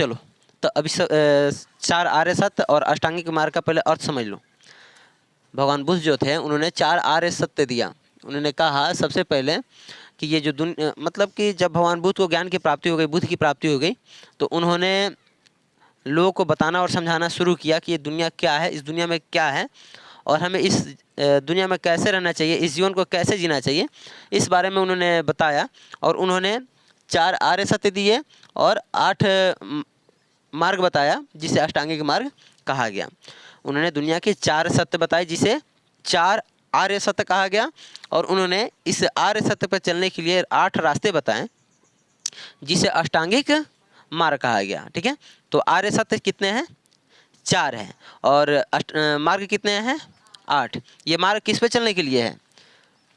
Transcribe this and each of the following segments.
चलो तो अभी चार आर्य सत्य और अष्टांगिक मार्ग का पहले अर्थ समझ लो। भगवान बुद्ध जो थे उन्होंने चार आर्य सत्य दिया। उन्होंने कहा सबसे पहले कि ये जो मतलब कि जब भगवान बुद्ध को ज्ञान की प्राप्ति हो गई, बुद्ध की प्राप्ति हो गई, तो उन्होंने लोगों को बताना और समझाना शुरू किया कि ये दुनिया क्या है, इस दुनिया में क्या है और हमें इस दुनिया में कैसे रहना चाहिए, इस जीवन को कैसे जीना चाहिए, इस बारे में उन्होंने बताया। और उन्होंने चार आर्य सत्य दिए और 8 मार्ग बताया जिसे अष्टांगिक मार्ग कहा गया। उन्होंने दुनिया के 4 सत्य बताए जिसे 4 आर्य सत्य कहा गया, और उन्होंने इस आर्य सत्य पर चलने के लिए 8 रास्ते बताए जिसे अष्टांगिक मार्ग कहा गया। ठीक है, तो आर्य सत्य कितने हैं? 4 हैं, और मार्ग कितने हैं? 8। ये मार्ग किस पे चलने के लिए है?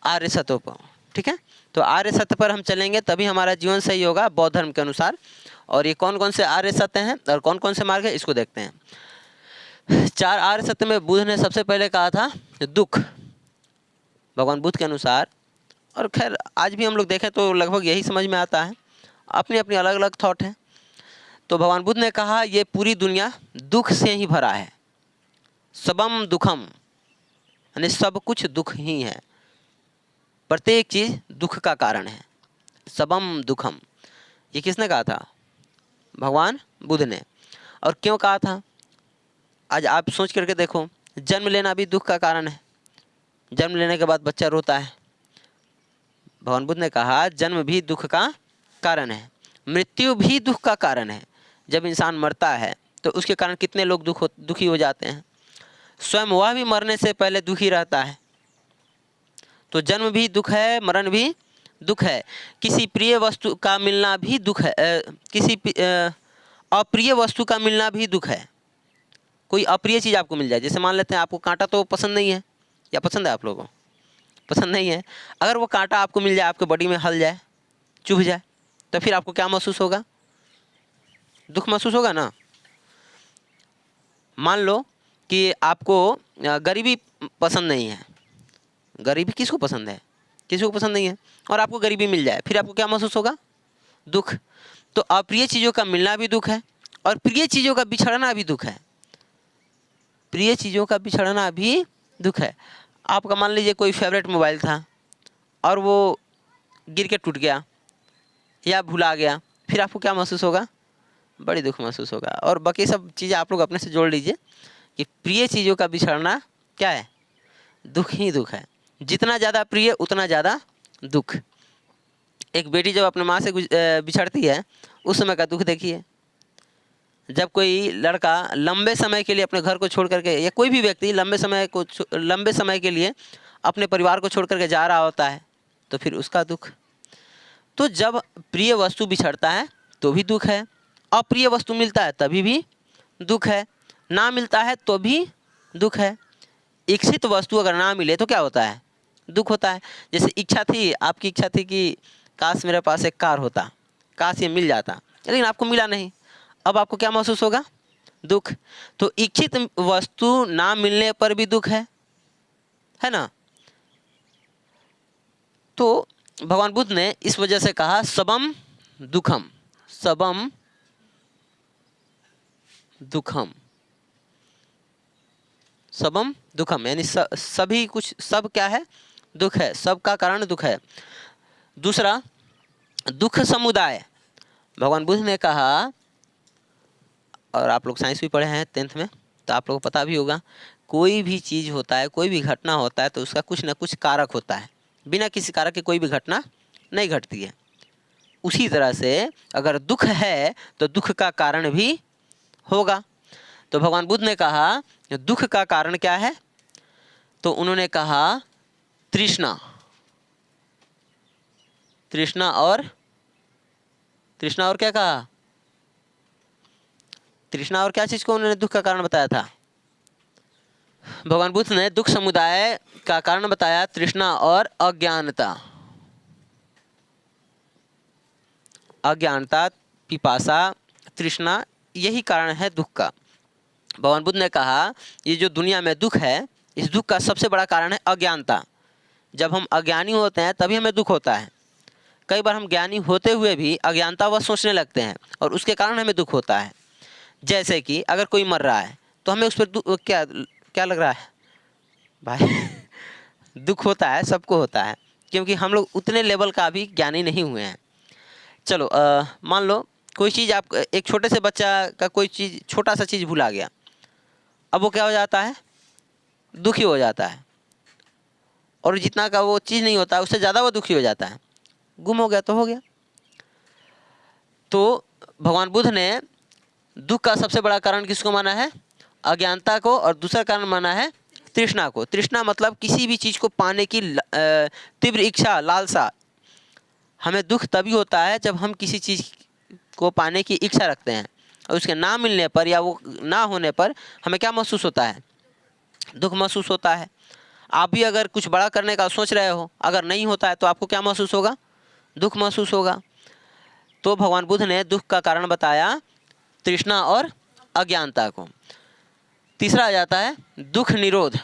आर्य सत्यों पर। ठीक है, तो आर्य सत्य पर हम चलेंगे तभी हमारा जीवन सही होगा बौद्ध धर्म के अनुसार। और ये कौन कौन से आर्य सत्य हैं और कौन कौन से मार्ग है इसको देखते हैं। 4 आर्य सत्य में बुद्ध ने सबसे पहले कहा था दुख। भगवान बुद्ध के अनुसार, और खैर आज भी हम लोग देखें तो लगभग यही समझ में आता है, अपनी अपनी अलग अलग थॉट है। तो भगवान बुद्ध ने कहा ये पूरी दुनिया दुख से ही भरा है। सबम दुखम, यानी सब कुछ दुख ही है, प्रत्येक चीज दुख का कारण है। सबम दुखम, ये किसने कहा था? भगवान बुद्ध ने। और क्यों कहा था? आज आप सोच करके देखो, जन्म लेना भी दुख का कारण है। जन्म लेने के बाद बच्चा रोता है। भगवान बुद्ध ने कहा जन्म भी दुख का कारण है, मृत्यु भी दुख का कारण है। जब इंसान मरता है तो उसके कारण कितने लोग दुखी हो जाते हैं। स्वयं वह भी मरने से पहले दुखी रहता है। तो जन्म भी दुख है, मरण भी दुख है। किसी प्रिय वस्तु का मिलना भी दुख है, किसी अप्रिय वस्तु का मिलना भी दुख है। कोई अप्रिय चीज़ आपको मिल जाए, जैसे मान लेते हैं आपको कांटा तो पसंद नहीं है, या पसंद है आप लोगों को? पसंद नहीं है। अगर वो कांटा आपको मिल जाए, आपके बॉडी में हल जाए, चुभ जाए, तो फिर आपको क्या महसूस होगा? दुख महसूस होगा ना। मान लो कि आपको गरीबी पसंद नहीं है। गरीबी किसको पसंद है? किसी को पसंद नहीं है। और आपको गरीबी मिल जाए, फिर आपको क्या महसूस होगा? दुख। तो अप्रिय चीज़ों का मिलना भी दुख है और प्रिय चीज़ों का बिछड़ना भी दुख है। प्रिय चीज़ों का बिछड़ना भी दुख है। आपका मान लीजिए कोई फेवरेट मोबाइल था और वो गिर के टूट गया या भुला गया, फिर आपको क्या महसूस होगा? बड़ी दुख महसूस होगा। और बाकी सब चीज़ें आप लोग अपने से जोड़ लीजिए कि प्रिय चीज़ों का बिछड़ना क्या है? दुख ही दुख है। जितना ज़्यादा प्रिय उतना ज़्यादा दुख। एक बेटी जब अपने माँ से बिछड़ती है उस समय का दुख देखिए। जब कोई लड़का लंबे समय के लिए अपने घर को छोड़ करके, या कोई भी व्यक्ति लंबे समय के लिए अपने परिवार को छोड़ करके जा रहा होता है, तो फिर उसका दुख। तो जब प्रिय वस्तु बिछड़ता है तो भी दुख है, अप्रिय वस्तु मिलता है तभी भी दुख है, ना मिलता है तो भी दुख है। इच्छित वस्तु अगर ना मिले तो क्या होता है? दुख होता है। जैसे इच्छा थी, आपकी इच्छा थी कि काश मेरे पास एक कार होता, काश ये मिल जाता, लेकिन आपको मिला नहीं। अब आपको क्या महसूस होगा? दुख। तो इच्छित वस्तु ना मिलने पर भी दुख है ना। तो भगवान बुद्ध ने इस वजह से कहा सबम दुखम, सबम दुखम, सबम दुखम, यानी सभी कुछ, सब क्या है? दुख है, सब का कारण दुख है। दूसरा, दुख समुदाय। भगवान बुद्ध ने कहा, और आप लोग साइंस भी पढ़े हैं 10th में, तो आप लोगों को पता भी होगा, कोई भी चीज़ होता है, कोई भी घटना होता है तो उसका कुछ ना कुछ कारक होता है। बिना किसी कारक के कोई भी घटना नहीं घटती है। उसी तरह से अगर दुख है तो दुख का कारण भी होगा। तो भगवान बुद्ध ने कहा दुख का कारण क्या है? तो उन्होंने कहा तृष्णा। तृष्णा और क्या कहा? तृष्णा और क्या चीज को उन्होंने दुख का कारण बताया था? भगवान बुद्ध ने दुख समुदाय का कारण बताया तृष्णा और अज्ञानता। अज्ञानता, पिपासा, तृष्णा, यही कारण है दुख का। भगवान बुद्ध ने कहा ये जो दुनिया में दुख है, इस दुख का सबसे बड़ा कारण है अज्ञानता। जब हम अज्ञानी होते हैं तभी हमें दुख होता है। कई बार हम ज्ञानी होते हुए भी अज्ञानतावश सोचने लगते हैं और उसके कारण हमें दुख होता है। जैसे कि अगर कोई मर रहा है तो हमें उस पर क्या क्या लग रहा है भाई दुख होता है, सबको होता है, क्योंकि हम लोग उतने लेवल का भी ज्ञानी नहीं हुए हैं। चलो मान लो कोई चीज़, आप एक छोटे से बच्चा का कोई चीज़, छोटा सा चीज़ भुला गया, अब वो क्या हो जाता है, दुखी हो जाता है। और जितना का वो चीज़ नहीं होता उससे ज़्यादा वो दुखी हो जाता है। गुम हो गया तो हो गया। तो भगवान बुद्ध ने दुख का सबसे बड़ा कारण किसको माना है, अज्ञानता को, और दूसरा कारण माना है तृष्णा को। तृष्णा मतलब किसी भी चीज़ को पाने की तीव्र इच्छा, लालसा। हमें दुख तभी होता है जब हम किसी चीज़ को पाने की इच्छा रखते हैं और उसके ना मिलने पर या वो ना होने पर हमें क्या महसूस होता है, दुख महसूस होता है। आप भी अगर कुछ बड़ा करने का सोच रहे हो, अगर नहीं होता है तो आपको क्या महसूस होगा, दुख महसूस होगा। तो भगवान बुद्ध ने दुख का कारण बताया तृष्णा और अज्ञानता को। तीसरा आ जाता है दुख निरोध।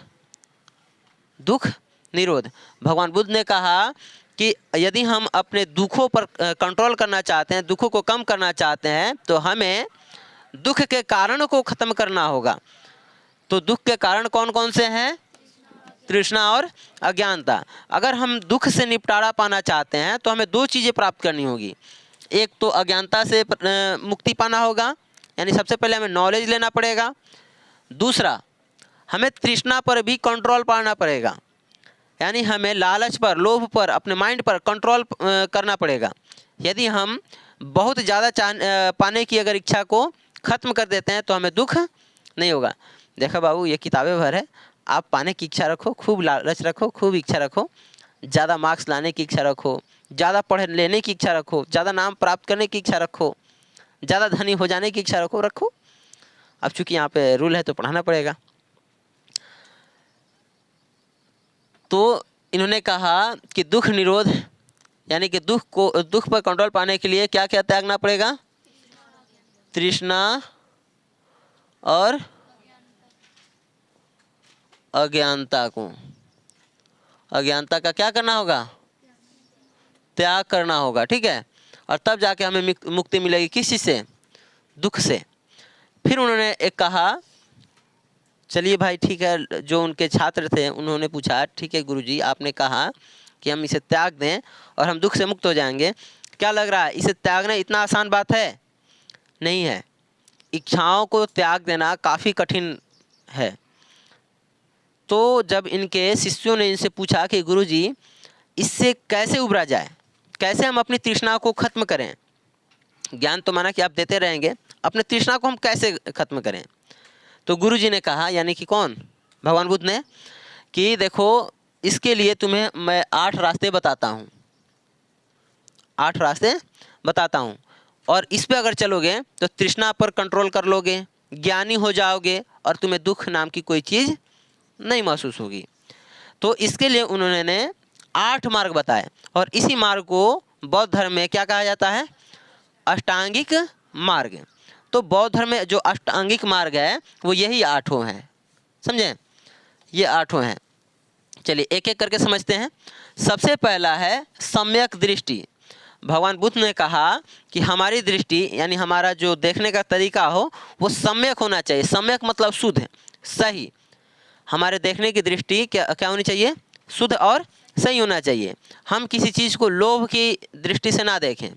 दुख निरोध, भगवान बुद्ध ने कहा कि यदि हम अपने दुखों पर कंट्रोल करना चाहते हैं, दुखों को कम करना चाहते हैं, तो हमें दुख के कारणों को ख़त्म करना होगा। तो दुख के कारण कौन कौन से हैं, तृष्णा और अज्ञानता। अगर हम दुख से निपटारा पाना चाहते हैं तो हमें दो चीज़ें प्राप्त करनी होगी। एक तो अज्ञानता से मुक्ति पाना होगा, यानी सबसे पहले हमें नॉलेज लेना पड़ेगा। दूसरा, हमें तृष्णा पर भी कंट्रोल पाना पड़ेगा, यानी हमें लालच पर, लोभ पर, अपने माइंड पर कंट्रोल करना पड़ेगा। यदि हम बहुत ज़्यादा पाने की अगर इच्छा को ख़त्म कर देते हैं तो हमें दुख नहीं होगा। देखो बाबू, ये किताबें भर है, आप पाने की इच्छा रखो, खूब लालच रखो, खूब इच्छा रखो, ज़्यादा मार्क्स लाने की इच्छा रखो, ज़्यादा पढ़ लेने की इच्छा रखो, ज़्यादा नाम प्राप्त करने की इच्छा रखो, ज़्यादा धनी हो जाने की इच्छा रखो। अब चूँकि यहाँ पे रूल है तो पढ़ाना पड़ेगा। तो इन्होंने कहा कि दुख निरोध, यानी कि दुख पर कंट्रोल पाने के लिए क्या क्या त्यागना पड़ेगा, तृष्णा और अज्ञानता को। अज्ञानता का क्या करना होगा, त्याग करना होगा, ठीक है। और तब जाके हमें मुक्ति मिलेगी, किस चीज़ से, दुख से। फिर उन्होंने एक कहा, चलिए भाई ठीक है, जो उनके छात्र थे उन्होंने पूछा, ठीक है गुरुजी, आपने कहा कि हम इसे त्याग दें और हम दुख से मुक्त हो जाएंगे, क्या लग रहा है इसे त्यागना इतना आसान बात है? नहीं है। इच्छाओं को त्याग देना काफ़ी कठिन है। तो जब इनके शिष्यों ने इनसे पूछा कि गुरुजी, इससे कैसे उबरा जाए, कैसे हम अपनी तृष्णा को ख़त्म करें, ज्ञान तो माना कि आप देते रहेंगे, अपने तृष्णा को हम कैसे ख़त्म करें? तो गुरुजी ने कहा, यानी कि कौन, भगवान बुद्ध ने, कि देखो इसके लिए तुम्हें मैं 8 रास्ते बताता हूँ, 8 रास्ते बताता हूँ, और इस पे अगर चलोगे तो तृष्णा पर कंट्रोल कर लोगे, ज्ञानी हो जाओगे और तुम्हें दुख नाम की कोई चीज़ नहीं महसूस होगी। तो इसके लिए उन्होंने 8 मार्ग बताए, और इसी मार्ग को बौद्ध धर्म में क्या कहा जाता है, अष्टांगिक मार्ग। तो बौद्ध धर्म में जो अष्टांगिक मार्ग है वो यही 8 हैं, समझे, ये 8 हैं। चलिए एक एक करके समझते हैं। सबसे पहला है सम्यक दृष्टि। भगवान बुद्ध ने कहा कि हमारी दृष्टि, यानी हमारा जो देखने का तरीका हो वो सम्यक होना चाहिए। सम्यक मतलब शुद्ध, सही। हमारे देखने की दृष्टि क्या होनी चाहिए, शुद्ध और सही होना चाहिए। हम किसी चीज़ को लोभ की दृष्टि से ना देखें,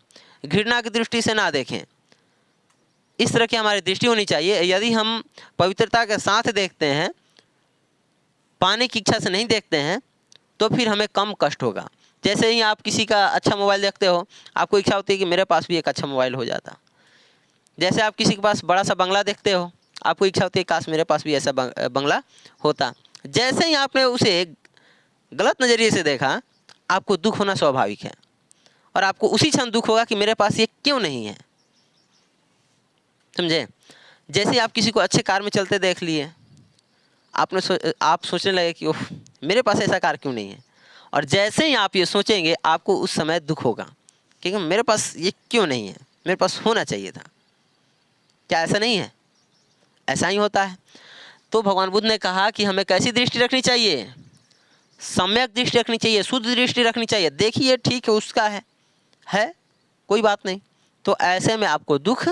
घृणा की दृष्टि से ना देखें, इस तरह की हमारी दृष्टि होनी चाहिए। यदि हम पवित्रता के साथ देखते हैं, पाने की इच्छा से नहीं देखते हैं, तो फिर हमें कम कष्ट होगा। जैसे ही आप किसी का अच्छा मोबाइल देखते हो, आपको इच्छा होती है कि मेरे पास भी एक अच्छा मोबाइल हो जाता। जैसे आप किसी के पास बड़ा सा बंगला देखते हो, आपको इच्छा होती है काश मेरे पास भी ऐसा बंगला होता। जैसे ही आपने उसे गलत नज़रिए से देखा, आपको दुख होना स्वाभाविक है, और आपको उसी क्षण दुख होगा कि मेरे पास ये क्यों नहीं है, समझे। जैसे आप किसी को अच्छे कार में चलते देख लिए, आप सोचने लगे कि ओह मेरे पास ऐसा कार क्यों नहीं है, और जैसे ही आप ये सोचेंगे आपको उस समय दुख होगा क्योंकि मेरे पास ये क्यों नहीं है, मेरे पास होना चाहिए था। क्या ऐसा नहीं है? ऐसा ही होता है। तो भगवान बुद्ध ने कहा कि हमें कैसी दृष्टि रखनी चाहिए, सम्यक दृष्टि रखनी चाहिए, शुद्ध दृष्टि रखनी चाहिए। देखिए ठीक है उसका है, है, कोई बात नहीं, तो ऐसे में आपको दुख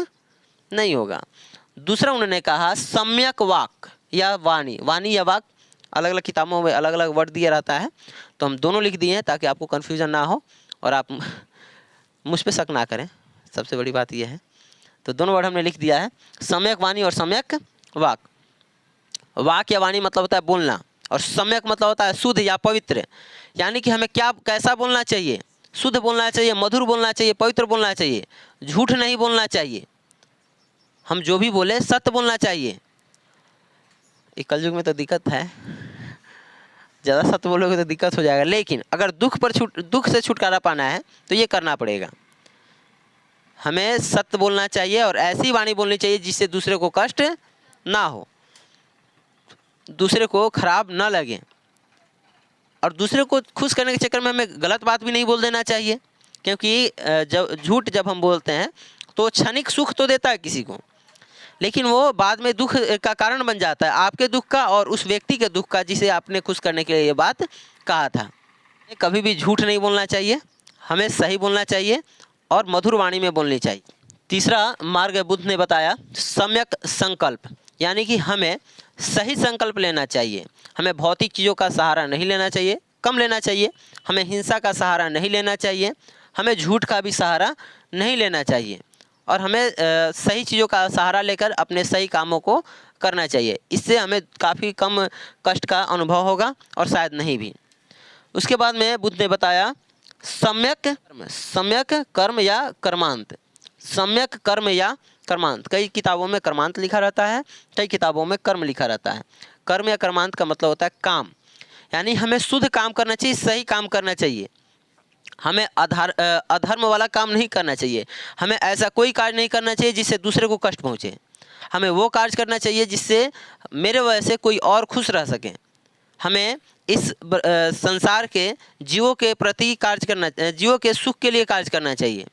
नहीं होगा। दूसरा उन्होंने कहा सम्यक वाक या वाणी, वाणी या वाक अलग अलग किताबों में अलग अलग वर्ड दिया रहता है, तो हम दोनों लिख दिए हैं ताकि आपको कन्फ्यूजन ना हो और आप मुझ पे शक ना करें, सबसे बड़ी बात यह है। तो दोनों वर्ड हमने लिख दिया है, सम्यक वाणी और सम्यक वाक। वाक या वाणी मतलब होता है बोलना, और सम्यक मतलब होता है शुद्ध या पवित्र, यानी कि हमें क्या कैसा बोलना चाहिए, शुद्ध बोलना चाहिए, मधुर बोलना चाहिए, पवित्र बोलना चाहिए, झूठ नहीं बोलना चाहिए, हम जो भी बोले सत्य बोलना चाहिए। इस कलयुग में तो दिक्कत है, ज़्यादा सत्य बोलोगे तो दिक्कत हो जाएगा, लेकिन अगर दुख से छुटकारा पाना है तो ये करना पड़ेगा। हमें सत्य बोलना चाहिए और ऐसी वाणी बोलनी चाहिए जिससे दूसरे को कष्ट ना हो, दूसरे को खराब ना लगे, और दूसरे को खुश करने के चक्कर में हमें गलत बात भी नहीं बोल देना चाहिए, क्योंकि झूठ जब हम बोलते हैं तो क्षणिक सुख तो देता है किसी को, लेकिन वो बाद में दुख का कारण बन जाता है, आपके दुख का और उस व्यक्ति के दुख का जिसे आपने खुश करने के लिए ये बात कहा था। कभी भी झूठ नहीं बोलना चाहिए, हमें सही बोलना चाहिए और मधुर वाणी में बोलनी चाहिए। तीसरा मार्ग बुद्ध ने बताया सम्यक संकल्प, यानी कि हमें सही संकल्प लेना चाहिए, हमें भौतिक चीज़ों का सहारा नहीं लेना चाहिए, कम लेना चाहिए, हमें हिंसा का सहारा नहीं लेना चाहिए, हमें झूठ का भी सहारा नहीं लेना चाहिए, और हमें सही चीज़ों का सहारा लेकर अपने सही कामों को करना चाहिए। इससे हमें काफ़ी कम कष्ट का अनुभव होगा और शायद नहीं भी। उसके बाद में बुद्ध ने बताया सम्यक कर्म या कर्मांत, सम्यक कर्म या कर्मांत। कई किताबों में कर्मांत लिखा रहता है, कई किताबों में कर्म लिखा रहता है। कर्म या कर्मांत का मतलब होता है काम, यानी हमें शुद्ध काम करना चाहिए, सही काम करना चाहिए, हमें अधर्म वाला काम नहीं करना चाहिए, हमें ऐसा कोई कार्य नहीं करना चाहिए जिससे दूसरे को कष्ट पहुँचे, हमें वो कार्य करना चाहिए जिससे मेरे वजह से कोई और खुश रह सके। हमें इस संसार के जीवों के प्रति कार्य करना, जीवों के सुख के लिए कार्य करना चाहिए,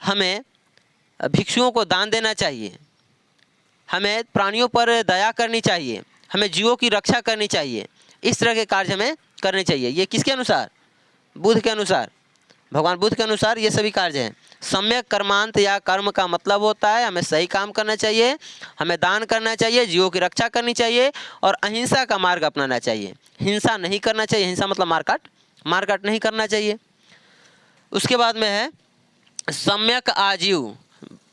हमें भिक्षुओं को दान देना चाहिए, हमें प्राणियों पर दया करनी चाहिए, हमें जीवों की रक्षा करनी चाहिए। इस तरह के कार्य हमें करने चाहिए। ये किसके अनुसार? बुद्ध के अनुसार, भगवान बुद्ध के अनुसार ये सभी कार्य हैं। सम्यक कर्मांत या कर्म का मतलब होता है हमें सही काम करना चाहिए, हमें दान करना चाहिए, जीवों की रक्षा करनी चाहिए और अहिंसा का मार्ग अपनाना चाहिए। हिंसा नहीं करना चाहिए, हिंसा मतलब मारकाट नहीं करना चाहिए। उसके बाद में है सम्यक आजीव।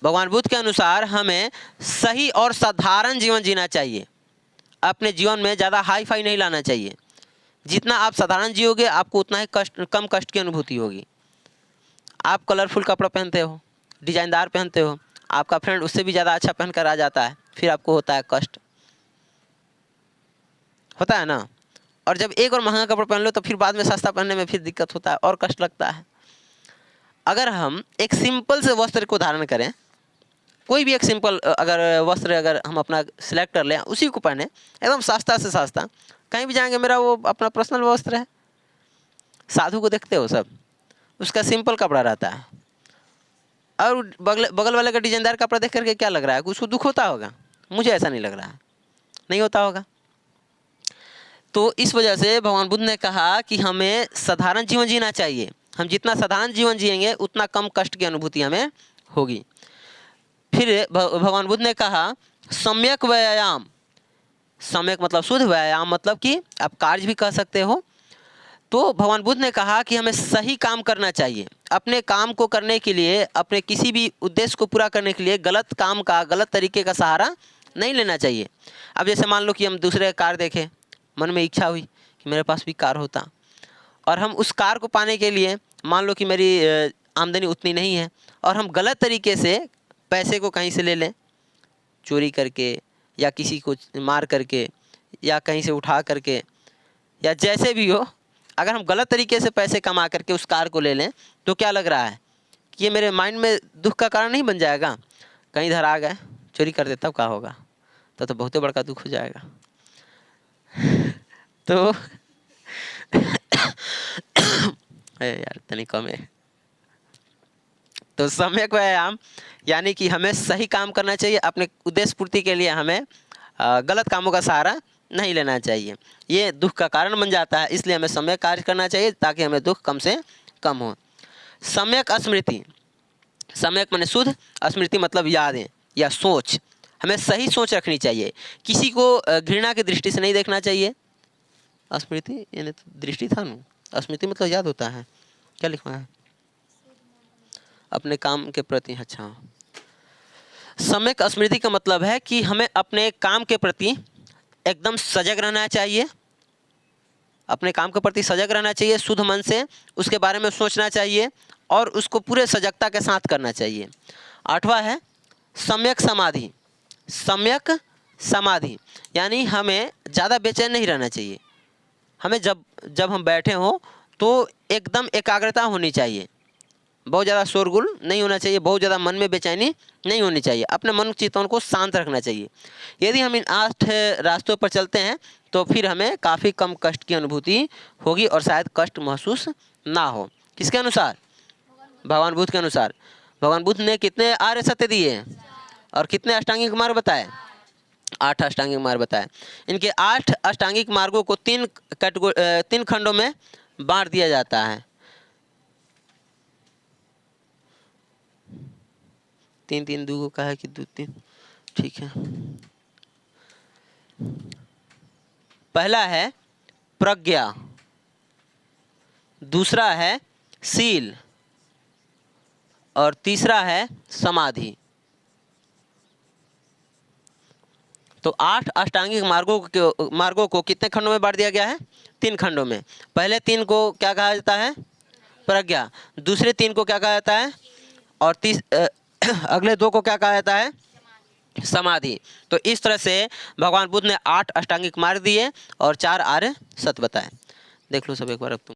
भगवान बुद्ध के अनुसार हमें सही और साधारण जीवन जीना चाहिए, अपने जीवन में ज़्यादा हाई फाई नहीं लाना चाहिए। जितना आप साधारण जियोगे आपको उतना ही कम कष्ट की अनुभूति होगी। आप कलरफुल कपड़ा पहनते हो, डिजाइनदार पहनते हो, आपका फ्रेंड उससे भी ज़्यादा अच्छा पहन कर आ जाता है, फिर आपको होता है कष्ट, होता है ना। और जब एक और महंगा कपड़ा पहन लो तो फिर बाद में सस्ता पहनने में फिर दिक्कत होता है और कष्ट लगता है। अगर हम एक सिंपल से वस्त्र को धारण करें, कोई भी एक सिंपल अगर वस्त्र अगर हम अपना सिलेक्ट कर लें, उसी को पहने, एकदम सस्ता से सस्ता, कहीं भी जाएंगे, मेरा वो अपना पर्सनल वस्त्र है। साधु को देखते हो सब, उसका सिंपल कपड़ा रहता है, और बगल वाले का डिजाइनदार कपड़ा देख करके क्या लग रहा है, उसको दुख होता होगा? मुझे ऐसा नहीं लग रहा है, नहीं होता होगा। तो इस वजह से भगवान बुद्ध ने कहा कि हमें साधारण जीवन जीना चाहिए। हम जितना साधारण जीवन जिएंगे उतना कम कष्ट की अनुभूति हमें होगी। फिर भगवान बुद्ध ने कहा सम्यक व्यायाम। सम्यक मतलब शुद्ध, व्यायाम मतलब कि आप कार्य भी कह सकते हो। तो भगवान बुद्ध ने कहा कि हमें सही काम करना चाहिए। अपने काम को करने के लिए, अपने किसी भी उद्देश्य को पूरा करने के लिए गलत काम का, गलत तरीके का सहारा नहीं लेना चाहिए। अब जैसे मान लो कि हम दूसरे का कार देखें, मन में इच्छा हुई कि मेरे पास भी कार होता, और हम उस कार को पाने के लिए, मान लो कि मेरी आमदनी उतनी नहीं है, और हम गलत तरीके से पैसे को कहीं से ले लें, चोरी करके या किसी को मार करके या कहीं से उठा करके या जैसे भी हो, अगर हम गलत तरीके से पैसे कमा करके उस कार को ले लें, तो क्या लग रहा है कि ये मेरे माइंड में दुख का कारण नहीं बन जाएगा? कहीं इधर आ गए, चोरी कर दे, तब क्या होगा? तो बहुत बड़ा दुख हो जाएगा। तो यार तनी कम है। तो सम्यक व्यायाम यानी कि हमें सही काम करना चाहिए, अपने उद्देश्य पूर्ति के लिए हमें गलत कामों का सहारा नहीं लेना चाहिए। ये दुख का कारण बन जाता है, इसलिए हमें सम्यक कार्य करना चाहिए ताकि हमें दुख कम से कम हो। सम्यक स्मृति, सम्यक माने शुद्ध, स्मृति मतलब यादें या सोच। हमें सही सोच रखनी चाहिए, किसी को घृणा की दृष्टि से नहीं देखना चाहिए। स्मृति यानी तो दृष्टि था ना, स्मृति मतलब याद होता है। क्या लिखा है? अपने काम के प्रति। अच्छा, सम्यक स्मृति का मतलब है कि हमें अपने काम के प्रति एकदम सजग रहना चाहिए, अपने काम के प्रति सजग रहना चाहिए, शुद्ध मन से उसके बारे में सोचना चाहिए और उसको पूरे सजगता के साथ करना चाहिए। 8वां है सम्यक समाधि। सम्यक समाधि यानी हमें ज़्यादा बेचैन नहीं रहना चाहिए। हमें जब हम बैठे हों तो एकदम एकाग्रता होनी चाहिए, बहुत ज़्यादा शोरगुल नहीं होना चाहिए, बहुत ज़्यादा मन में बेचैनी नहीं होनी चाहिए, अपने मन चित्तों को शांत रखना चाहिए। यदि हम इन 8 रास्तों पर चलते हैं तो फिर हमें काफ़ी कम कष्ट की अनुभूति होगी और शायद कष्ट महसूस ना हो। किसके अनुसार? भगवान बुद्ध के अनुसार। भगवान बुद्ध ने कितने आर्य सत्य दिए और कितने अष्टांगिक मार्ग बताए? 8 अष्टांगिक मार्ग बताए। इनके 8 अष्टांगिक मार्गों को 3 खंडों में बांट दिया जाता है। 3 2 का है कि 2 3? ठीक है। पहला है प्रज्ञा, दूसरा है शील और तीसरा है समाधि। तो 8 अष्टांगिक मार्गों को कितने खंडों में बांट दिया गया है? 3 खंडों में। पहले 3 को क्या कहा जाता है? प्रज्ञा। दूसरे 3 को क्या कहा जाता है? और अगले 2 को क्या कहा जाता है? समाधि। तो इस तरह से भगवान बुद्ध ने 8 अष्टांगिक मार्ग दिए और 4 आर्य सत्य बताए। देख लो सब एक बार अब तुम।